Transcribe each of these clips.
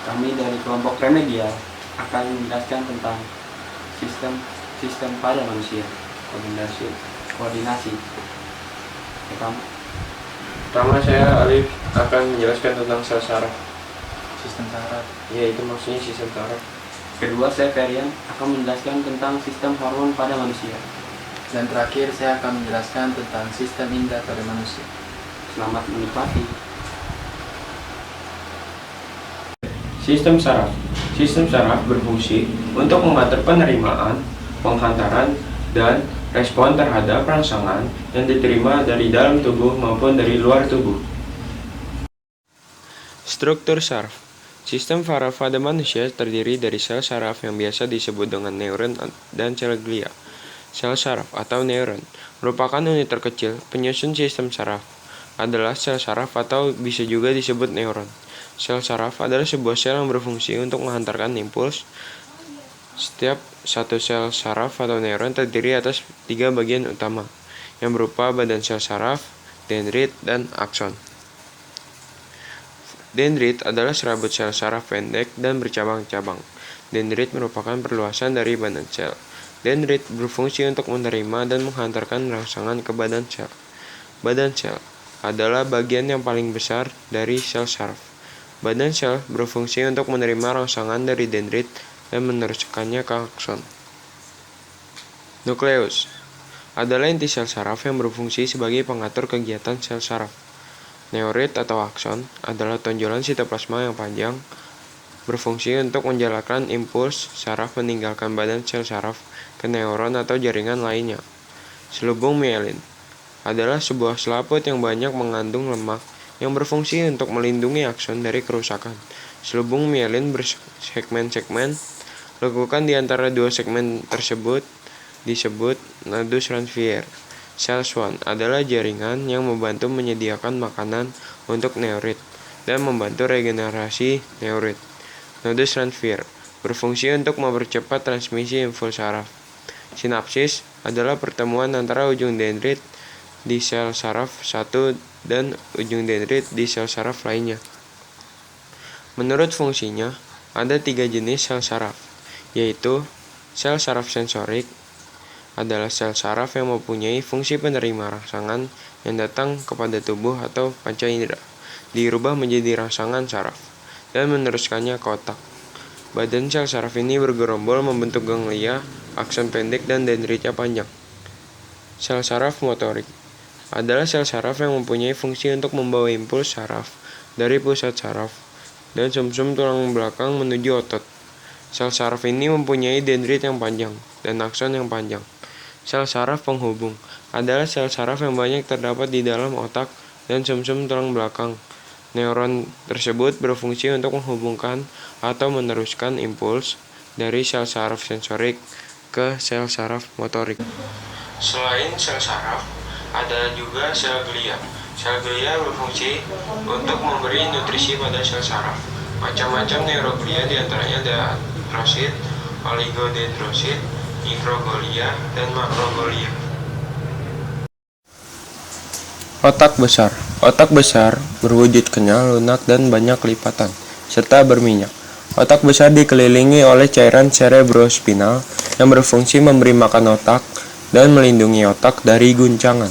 Kami dari kelompok remedial akan menjelaskan tentang sistem pada manusia, koordinasi. Pertama saya Alif akan menjelaskan tentang sel saraf. Sistem saraf. Ya, itu maksudnya sistem saraf. Kedua, saya Ferian akan menjelaskan tentang sistem hormon pada manusia. Dan terakhir saya akan menjelaskan tentang sistem indera pada manusia. Selamat menikmati. Sistem saraf. Sistem saraf berfungsi untuk mengatur penerimaan, penghantaran, dan respon terhadap rangsangan yang diterima dari dalam tubuh maupun dari luar tubuh. Struktur saraf. Sistem saraf pada manusia terdiri dari sel saraf yang biasa disebut dengan neuron dan sel glia. Sel saraf atau neuron merupakan unit terkecil penyusun sistem saraf. Adalah sel saraf atau bisa juga disebut neuron. Sel saraf adalah sebuah sel yang berfungsi untuk menghantarkan impuls. Setiap satu sel saraf atau neuron terdiri atas 3 bagian utama, yang berupa badan sel saraf, dendrit, dan akson. Dendrit adalah serabut sel saraf pendek dan bercabang-cabang. Dendrit merupakan perluasan dari badan sel. Dendrit berfungsi untuk menerima dan menghantarkan rangsangan ke badan sel. Badan sel adalah bagian yang paling besar dari sel saraf. Badan sel berfungsi untuk menerima rangsangan dari dendrit dan meneruskannya ke akson. Nukleus adalah inti sel saraf yang berfungsi sebagai pengatur kegiatan sel saraf. Neurit atau akson adalah tonjolan sitoplasma yang panjang, berfungsi untuk menjalankan impuls saraf meninggalkan badan sel saraf ke neuron atau jaringan lainnya. Selubung mielin adalah sebuah selaput yang banyak mengandung lemak yang berfungsi untuk melindungi akson dari kerusakan. Selubung mielin bersegmen-segmen. Lekukan di antara dua segmen tersebut disebut nodus Ranvier. Sel Schwann adalah jaringan yang membantu menyediakan makanan untuk neurit dan membantu regenerasi neurit. Nodus Ranvier berfungsi untuk mempercepat transmisi impuls saraf. Sinapsis adalah pertemuan antara ujung dendrit di sel saraf satu dan ujung dendrit di sel saraf lainnya. Menurut fungsinya, ada 3 jenis sel saraf, yaitu sel saraf sensorik adalah sel saraf yang mempunyai fungsi penerima rangsangan yang datang kepada tubuh atau panca indera, dirubah menjadi rangsangan saraf, dan meneruskannya ke otak. Badan sel saraf ini bergerombol membentuk ganglia, akson pendek, dan dendritnya panjang. Sel saraf motorik adalah sel saraf yang mempunyai fungsi untuk membawa impuls saraf dari pusat saraf dan sumsum tulang belakang menuju otot. Sel saraf ini mempunyai dendrit yang panjang dan akson yang panjang. Sel saraf penghubung adalah sel saraf yang banyak terdapat di dalam otak dan sumsum tulang belakang. Neuron tersebut berfungsi untuk menghubungkan atau meneruskan impuls dari sel saraf sensorik ke sel saraf motorik. Selain sel saraf, ada juga sel glia. Sel glia berfungsi untuk memberi nutrisi pada sel saraf. Macam-macam neuroglia diantaranya dendrosit, oligodendrosit, mikroglia, dan makroglia. Otak besar. Otak besar berwujud kenyal, lunak, dan banyak lipatan, serta berminyak. Otak besar dikelilingi oleh cairan cerebrospinal yang berfungsi memberi makan otak dan melindungi otak dari guncangan.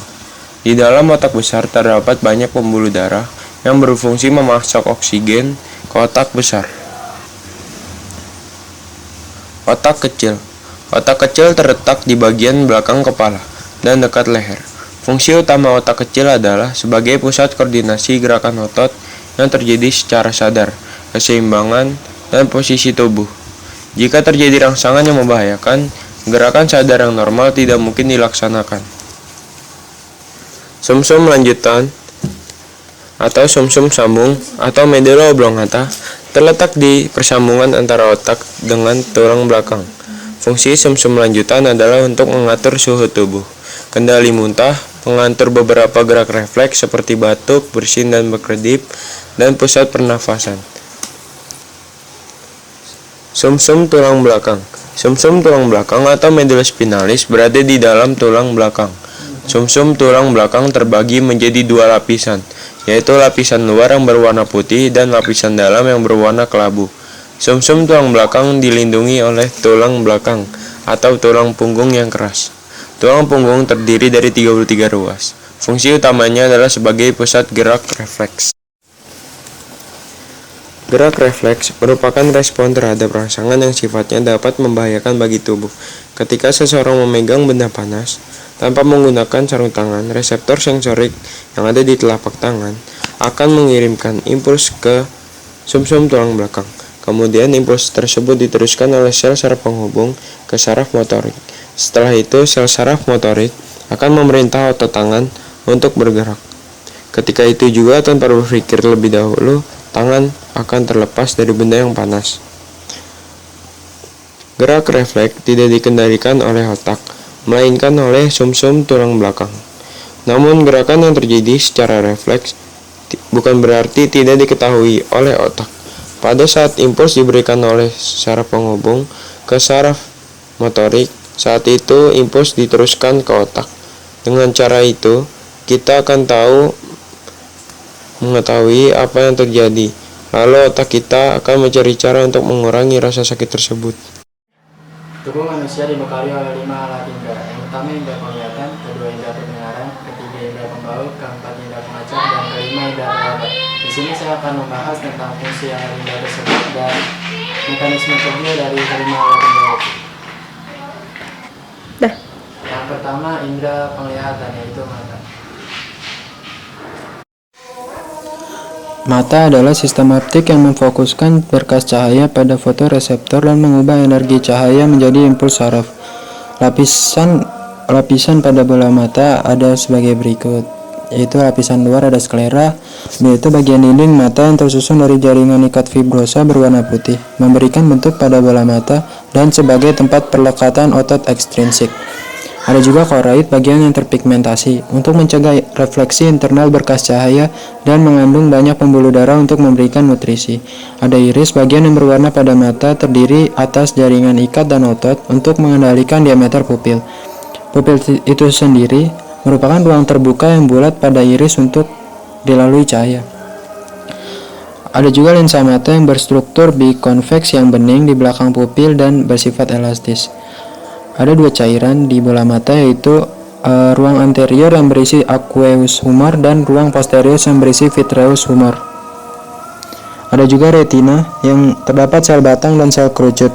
Di dalam otak besar terdapat banyak pembuluh darah yang berfungsi memasok oksigen ke otak besar. Otak kecil. Otak kecil terletak di bagian belakang kepala dan dekat leher. Fungsi utama otak kecil adalah sebagai pusat koordinasi gerakan otot yang terjadi secara sadar, keseimbangan, dan posisi tubuh. Jika terjadi rangsangan yang membahayakan, gerakan sadar yang normal tidak mungkin dilaksanakan. Sumsum lanjutan atau sumsum sambung atau medulla oblongata terletak di persambungan antara otak dengan tulang belakang. Fungsi sumsum lanjutan adalah untuk mengatur suhu tubuh, kendali muntah, mengatur beberapa gerak refleks seperti batuk, bersin, dan berkedip, dan pusat pernafasan. Sumsum tulang belakang. Sumsum tulang belakang atau medulla spinalis berada di dalam tulang belakang. Sumsum tulang belakang terbagi menjadi 2 lapisan, yaitu lapisan luar yang berwarna putih dan lapisan dalam yang berwarna kelabu. Sumsum tulang belakang dilindungi oleh tulang belakang atau tulang punggung yang keras. Tulang punggung terdiri dari 33 ruas. Fungsi utamanya adalah sebagai pusat gerak refleks. Gerak refleks merupakan respon terhadap rangsangan yang sifatnya dapat membahayakan bagi tubuh. Ketika seseorang memegang benda panas tanpa menggunakan sarung tangan, reseptor sensorik yang ada di telapak tangan akan mengirimkan impuls ke sumsum tulang belakang. Kemudian impuls tersebut diteruskan oleh sel saraf penghubung ke saraf motorik. Setelah itu, sel saraf motorik akan memerintah otot tangan untuk bergerak. Ketika itu juga tanpa berpikir lebih dahulu, tangan akan terlepas dari benda yang panas. Gerak refleks tidak dikendalikan oleh otak, melainkan oleh sumsum tulang belakang. Namun gerakan yang terjadi secara refleks bukan berarti tidak diketahui oleh otak. Pada saat impuls diberikan oleh saraf penghubung ke saraf motorik, saat itu impuls diteruskan ke otak. Dengan cara itu, kita akan mengetahui apa yang terjadi. Lalu otak kita akan mencari cara untuk mengurangi rasa sakit tersebut. Tubuh manusia dibekali oleh 5 alat indera. Yang pertama indera penglihatan, kedua indera pendengaran, ketiga indera pembau, keempat indera pengacar, dan kelima indera peraba. Di sini saya akan membahas tentang fungsi alat indera tersebut dan mekanisme kerja dari kelima alat indera. Yang pertama indera penglihatan, yaitu mata. Mata adalah sistem optik yang memfokuskan berkas cahaya pada fotoreseptor dan mengubah energi cahaya menjadi impuls saraf. Lapisan pada bola mata ada sebagai berikut, yaitu lapisan luar ada sklera, yaitu bagian dinding mata yang tersusun dari jaringan ikat fibrosa berwarna putih, memberikan bentuk pada bola mata dan sebagai tempat perlekatan otot ekstrinsik. Ada juga koroid, bagian yang terpigmentasi, untuk mencegah refleksi internal berkas cahaya dan mengandung banyak pembuluh darah untuk memberikan nutrisi. Ada iris, bagian yang berwarna pada mata, terdiri atas jaringan ikat dan otot untuk mengendalikan diameter pupil. Pupil itu sendiri merupakan ruang terbuka yang bulat pada iris untuk dilalui cahaya. Ada juga lensa mata yang berstruktur bikonveks yang bening di belakang pupil dan bersifat elastis. Ada dua cairan di bola mata, yaitu ruang anterior yang berisi aqueous humor dan ruang posterior yang berisi vitreous humor. Ada juga retina yang terdapat sel batang dan sel kerucut.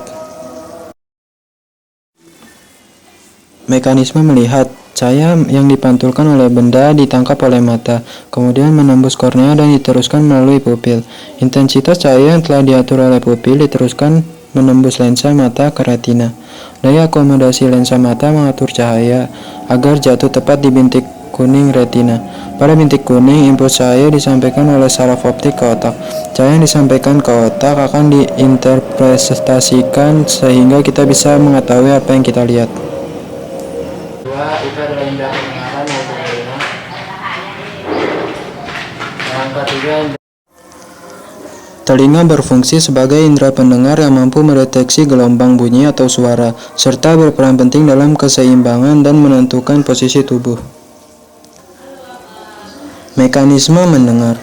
Mekanisme melihat, cahaya yang dipantulkan oleh benda ditangkap oleh mata, kemudian menembus kornea dan diteruskan melalui pupil. Intensitas cahaya yang telah diatur oleh pupil diteruskan menembus lensa mata ke retina. Daya akomodasi lensa mata mengatur cahaya agar jatuh tepat di bintik kuning retina. Pada bintik kuning, impuls cahaya disampaikan oleh saraf optik ke otak. Cahaya yang disampaikan ke otak akan diinterpretasikan sehingga kita bisa mengetahui apa yang kita lihat. Kedua, itu adalah indera pendengaran yaitu telinga. Yang ketiga, telinga berfungsi sebagai indera pendengar yang mampu mendeteksi gelombang bunyi atau suara, serta berperan penting dalam keseimbangan dan menentukan posisi tubuh. Mekanisme mendengar.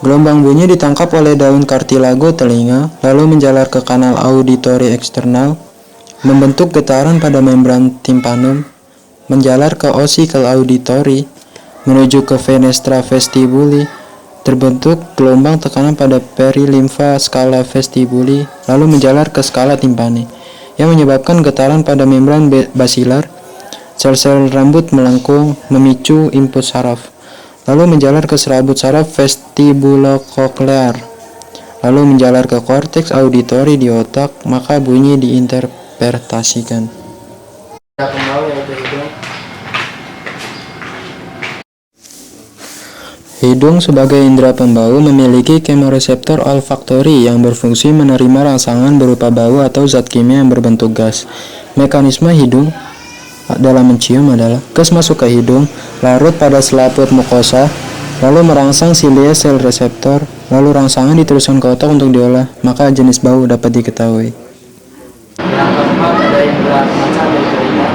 Gelombang bunyi ditangkap oleh daun kartilago telinga, lalu menjalar ke kanal auditori eksternal, membentuk getaran pada membran timpanum, menjalar ke osicle auditori, menuju ke fenestra vestibuli, terbentuk gelombang tekanan pada perilimfa skala vestibuli, lalu menjalar ke skala timpani, yang menyebabkan getaran pada membran basilar. Sel-sel rambut melengkung, memicu impuls saraf, lalu menjalar ke serabut saraf vestibulococlear, lalu menjalar ke korteks auditori di otak, maka bunyi diinterpretasikan. Pembau yaitu hidung. Hidung sebagai indera pembau memiliki kemoreseptor olfaktori yang berfungsi menerima rangsangan berupa bau atau zat kimia yang berbentuk gas. Mekanisme hidung dalam mencium adalah gas masuk ke hidung, larut pada selaput mukosa, lalu merangsang silia sel reseptor, lalu rangsangan diteruskan ke otak untuk diolah, maka jenis bau dapat diketahui. Yang keempat ada indera pengacar yaitu lidah.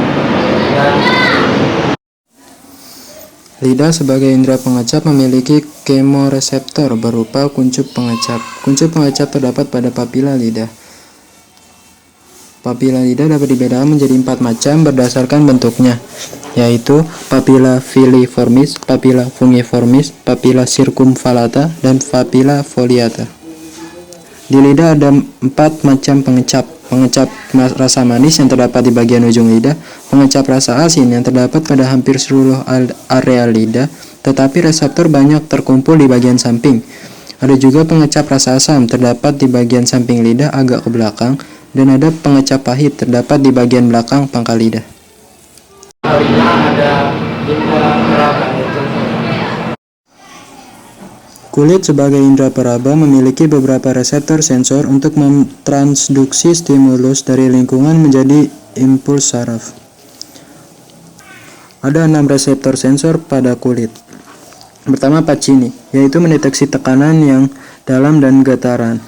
Lidah sebagai indera pengecap memiliki kemoreseptor berupa kuncup pengecap. Kuncup pengecap terdapat pada papila lidah. Papila lidah dapat dibedakan menjadi 4 macam berdasarkan bentuknya, yaitu papila filiformis, papila fungiformis, papila circumvallata, dan papila foliata. Di lidah ada 4 macam pengecap. Pengecap rasa manis yang terdapat di bagian ujung lidah, pengecap rasa asin yang terdapat pada hampir seluruh area lidah, tetapi reseptor banyak terkumpul di bagian samping. Ada juga pengecap rasa asam terdapat di bagian samping lidah agak ke belakang, dan ada pengecap pahit terdapat di bagian belakang pangkal lidah. Kalinya ada indra peraba. Kulit sebagai indera peraba memiliki beberapa reseptor sensor untuk mentransduksi stimulus dari lingkungan menjadi impuls saraf. Ada 6 reseptor sensor pada kulit. Pertama, Pacini, yaitu mendeteksi tekanan yang dalam dan getaran.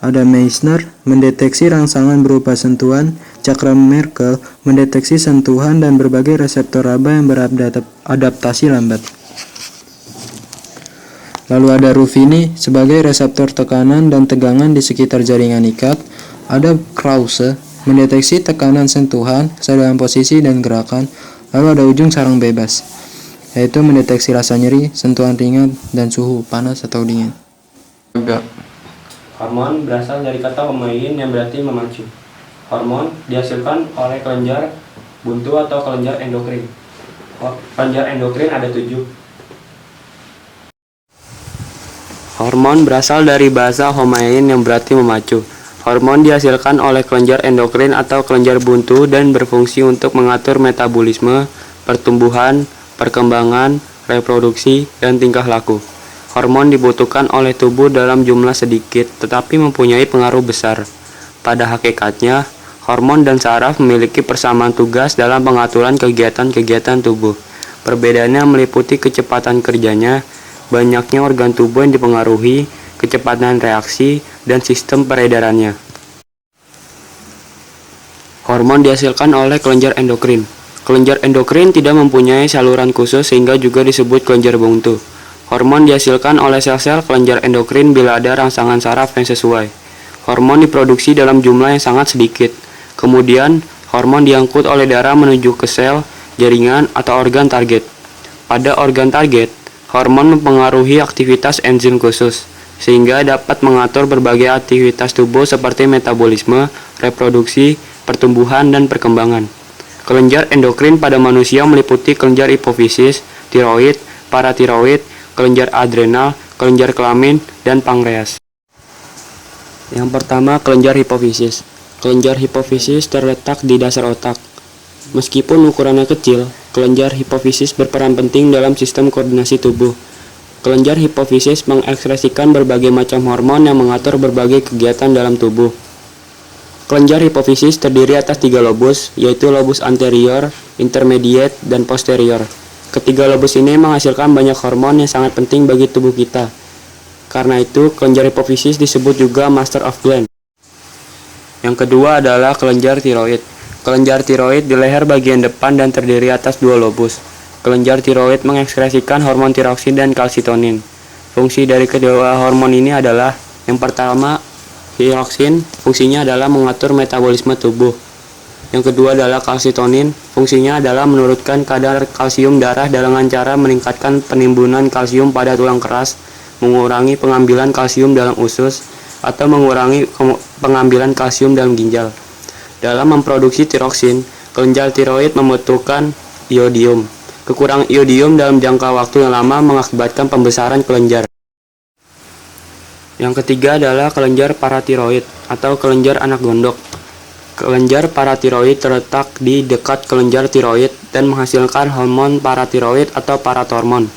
Ada Meissner, mendeteksi rangsangan berupa sentuhan. Cakra Merkel, mendeteksi sentuhan dan berbagai reseptor raba yang beradaptasi lambat. Lalu ada Ruffini sebagai reseptor tekanan dan tegangan di sekitar jaringan ikat. Ada Krause, mendeteksi tekanan sentuhan, kesadaran posisi dan gerakan. Lalu ada ujung sarang bebas, yaitu mendeteksi rasa nyeri, sentuhan ringan, dan suhu panas atau dingin. Hormon berasal dari kata homoin yang berarti memacu. Hormon dihasilkan oleh kelenjar buntu atau kelenjar endokrin. Kelenjar endokrin ada 7. Hormon berasal dari bahasa homoin yang berarti memacu. Hormon dihasilkan oleh kelenjar endokrin atau kelenjar buntu dan berfungsi untuk mengatur metabolisme, pertumbuhan, perkembangan, reproduksi, dan tingkah laku. Hormon dibutuhkan oleh tubuh dalam jumlah sedikit tetapi mempunyai pengaruh besar. Pada hakikatnya, hormon dan saraf memiliki persamaan tugas dalam pengaturan kegiatan-kegiatan tubuh. Perbedaannya meliputi kecepatan kerjanya, banyaknya organ tubuh yang dipengaruhi, kecepatan reaksi, dan sistem peredarannya. Hormon dihasilkan oleh kelenjar endokrin. Kelenjar endokrin tidak mempunyai saluran khusus sehingga juga disebut kelenjar buntu. Hormon dihasilkan oleh sel-sel kelenjar endokrin bila ada rangsangan saraf yang sesuai. Hormon diproduksi dalam jumlah yang sangat sedikit. Kemudian, hormon diangkut oleh darah menuju ke sel, jaringan, atau organ target. Pada organ target, hormon mempengaruhi aktivitas enzim khusus, sehingga dapat mengatur berbagai aktivitas tubuh seperti metabolisme, reproduksi, pertumbuhan, dan perkembangan. Kelenjar endokrin pada manusia meliputi kelenjar hipofisis, tiroid, paratiroid, kelenjar adrenal, kelenjar kelamin, dan pankreas. Yang pertama, kelenjar hipofisis. Kelenjar hipofisis terletak di dasar otak. Meskipun ukurannya kecil, kelenjar hipofisis berperan penting dalam sistem koordinasi tubuh. Kelenjar hipofisis mengekspresikan berbagai macam hormon yang mengatur berbagai kegiatan dalam tubuh. Kelenjar hipofisis terdiri atas 3 lobus, yaitu lobus anterior, intermediate, dan posterior. Ketiga lobus ini menghasilkan banyak hormon yang sangat penting bagi tubuh kita. Karena itu, kelenjar hipofisis disebut juga master of gland. Yang kedua adalah kelenjar tiroid. Kelenjar tiroid di leher bagian depan dan terdiri atas 2 lobus. Kelenjar tiroid mengekspresikan hormon tiroksin dan kalsitonin. Fungsi dari kedua hormon ini adalah, yang pertama, tiroksin, fungsinya adalah mengatur metabolisme tubuh. Yang kedua adalah kalsitonin, fungsinya adalah menurunkan kadar kalsium darah dengan cara meningkatkan penimbunan kalsium pada tulang keras, mengurangi pengambilan kalsium dalam usus, atau mengurangi pengambilan kalsium dalam ginjal. Dalam memproduksi tiroksin, kelenjar tiroid membutuhkan iodium. Kekurangan iodium dalam jangka waktu yang lama mengakibatkan pembesaran kelenjar. Yang ketiga adalah kelenjar paratiroid atau kelenjar anak gondok. Kelenjar paratiroid terletak di dekat kelenjar tiroid dan menghasilkan hormon paratiroid atau paratormon.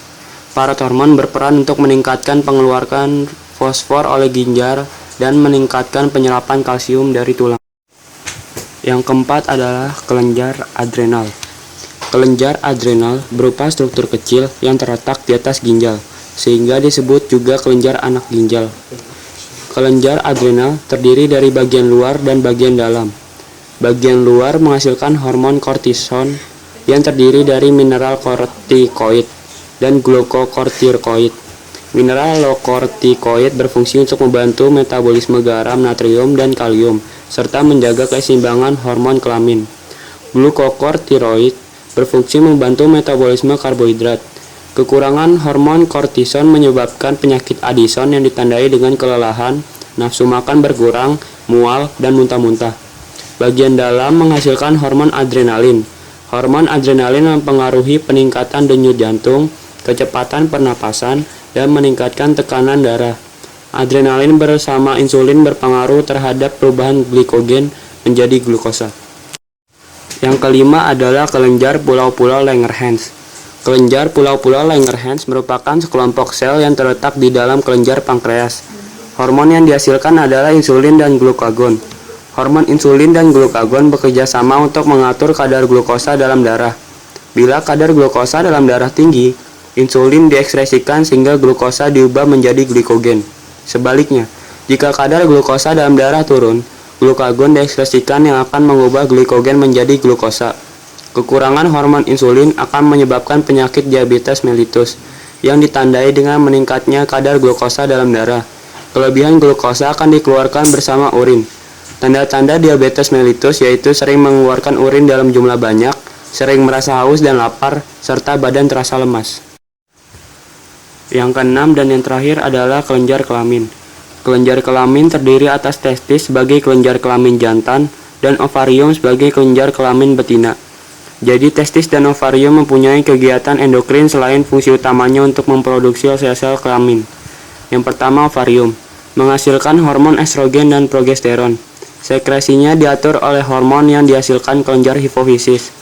Paratormon berperan untuk meningkatkan pengeluaran fosfor oleh ginjal dan meningkatkan penyerapan kalsium dari tulang. Yang keempat adalah kelenjar adrenal. Kelenjar adrenal berupa struktur kecil yang terletak di atas ginjal, sehingga disebut juga kelenjar anak ginjal. Kelenjar adrenal terdiri dari bagian luar dan bagian dalam. Bagian luar menghasilkan hormon kortison yang terdiri dari mineral kortikoid dan glukokortikoid. Mineral kortikoid berfungsi untuk membantu metabolisme garam, natrium, dan kalium, serta menjaga keseimbangan hormon kelamin. Glukokortikoid berfungsi membantu metabolisme karbohidrat. Kekurangan hormon kortison menyebabkan penyakit Addison yang ditandai dengan kelelahan, nafsu makan berkurang, mual, dan muntah-muntah. Bagian dalam menghasilkan hormon adrenalin. Hormon adrenalin mempengaruhi peningkatan denyut jantung, kecepatan pernapasan, dan meningkatkan tekanan darah. Adrenalin bersama insulin berpengaruh terhadap perubahan glikogen menjadi glukosa. Yang kelima adalah kelenjar pulau-pulau Langerhans. Kelenjar pulau-pulau Langerhans merupakan sekelompok sel yang terletak di dalam kelenjar pankreas. Hormon yang dihasilkan adalah insulin dan glukagon. Hormon insulin dan glukagon bekerja sama untuk mengatur kadar glukosa dalam darah. Bila kadar glukosa dalam darah tinggi, insulin diekspresikan sehingga glukosa diubah menjadi glikogen. Sebaliknya, jika kadar glukosa dalam darah turun, glukagon diekspresikan yang akan mengubah glikogen menjadi glukosa. Kekurangan hormon insulin akan menyebabkan penyakit diabetes mellitus yang ditandai dengan meningkatnya kadar glukosa dalam darah. Kelebihan glukosa akan dikeluarkan bersama urin. Tanda-tanda diabetes mellitus yaitu sering mengeluarkan urin dalam jumlah banyak, sering merasa haus dan lapar, serta badan terasa lemas. Yang keenam dan yang terakhir adalah kelenjar kelamin. Kelenjar kelamin terdiri atas testis sebagai kelenjar kelamin jantan dan ovarium sebagai kelenjar kelamin betina. Jadi testis dan ovarium mempunyai kegiatan endokrin selain fungsi utamanya untuk memproduksi sel-sel kelamin. Yang pertama, ovarium menghasilkan hormon estrogen dan progesteron. Sekresinya diatur oleh hormon yang dihasilkan kelenjar hipofisis.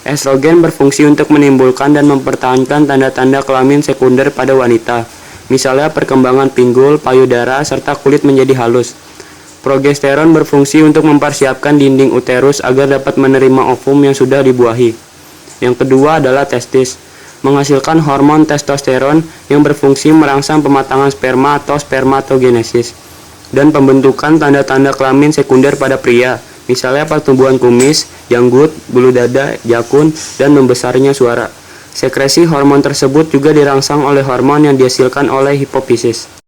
Estrogen berfungsi untuk menimbulkan dan mempertahankan tanda-tanda kelamin sekunder pada wanita, misalnya perkembangan pinggul, payudara, serta kulit menjadi halus. Progesteron berfungsi untuk mempersiapkan dinding uterus agar dapat menerima ovum yang sudah dibuahi. Yang kedua adalah testis, menghasilkan hormon testosteron yang berfungsi merangsang pematangan sperma atau spermatogenesis dan pembentukan tanda-tanda kelamin sekunder pada pria, misalnya pertumbuhan kumis, janggut, bulu dada, jakun, dan membesarnya suara. Sekresi hormon tersebut juga dirangsang oleh hormon yang dihasilkan oleh hipofisis.